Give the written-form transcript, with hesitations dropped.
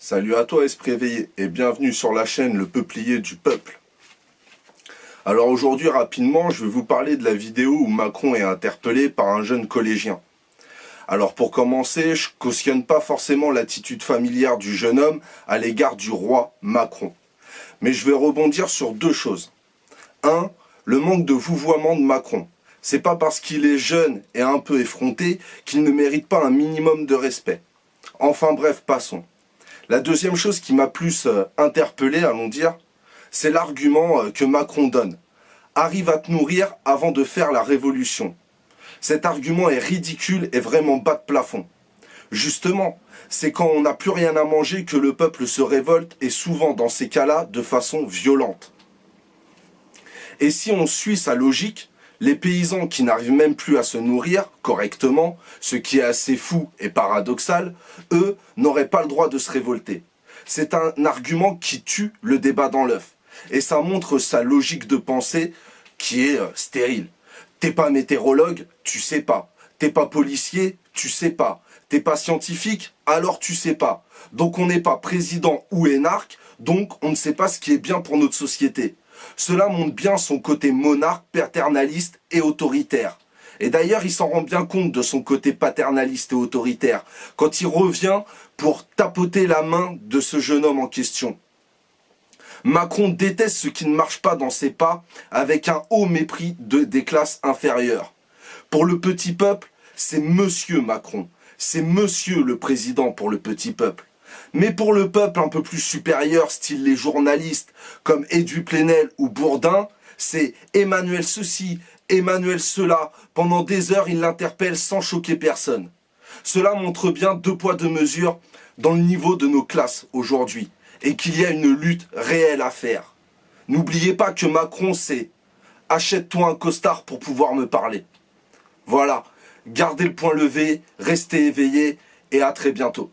Salut à toi Esprit éveillé et bienvenue sur la chaîne Le Peuplier du Peuple. Alors aujourd'hui rapidement je vais vous parler de la vidéo où Macron est interpellé par un jeune collégien. Alors pour commencer, je cautionne pas forcément l'attitude familière du jeune homme à l'égard du roi Macron. Mais je vais rebondir sur deux choses. 1. Le manque de vouvoiement de Macron. C'est pas parce qu'il est jeune et un peu effronté qu'il ne mérite pas un minimum de respect. Enfin bref, passons. La deuxième chose qui m'a plus interpellé, allons dire, c'est l'argument que Macron donne. Arrive à te nourrir avant de faire la révolution. Cet argument est ridicule et vraiment bas de plafond. Justement, c'est quand on n'a plus rien à manger que le peuple se révolte et souvent dans ces cas-là de façon violente. Et si on suit sa logique, les paysans qui n'arrivent même plus à se nourrir correctement, ce qui est assez fou et paradoxal, eux n'auraient pas le droit de se révolter. C'est un argument qui tue le débat dans l'œuf. Et ça montre sa logique de pensée qui est stérile. T'es pas météorologue, tu sais pas. T'es pas policier, tu sais pas. T'es pas scientifique, alors tu sais pas. Donc on n'est pas président ou énarque, donc on ne sait pas ce qui est bien pour notre société. Cela montre bien son côté monarque, paternaliste et autoritaire. Et d'ailleurs, il s'en rend bien compte de son côté paternaliste et autoritaire, quand il revient pour tapoter la main de ce jeune homme en question. Macron déteste ce qui ne marche pas dans ses pas, avec un haut mépris des classes inférieures. Pour le petit peuple, c'est Monsieur Macron. C'est Monsieur le Président pour le petit peuple. Mais pour le peuple un peu plus supérieur, style les journalistes comme Edu Plenel ou Bourdin, c'est Emmanuel ceci, Emmanuel cela. Pendant des heures, il l'interpelle sans choquer personne. Cela montre bien deux poids deux mesures dans le niveau de nos classes aujourd'hui et qu'il y a une lutte réelle à faire. N'oubliez pas que Macron, c'est « achète-toi un costard pour pouvoir me parler ». Voilà, gardez le point levé, restez éveillés et à très bientôt.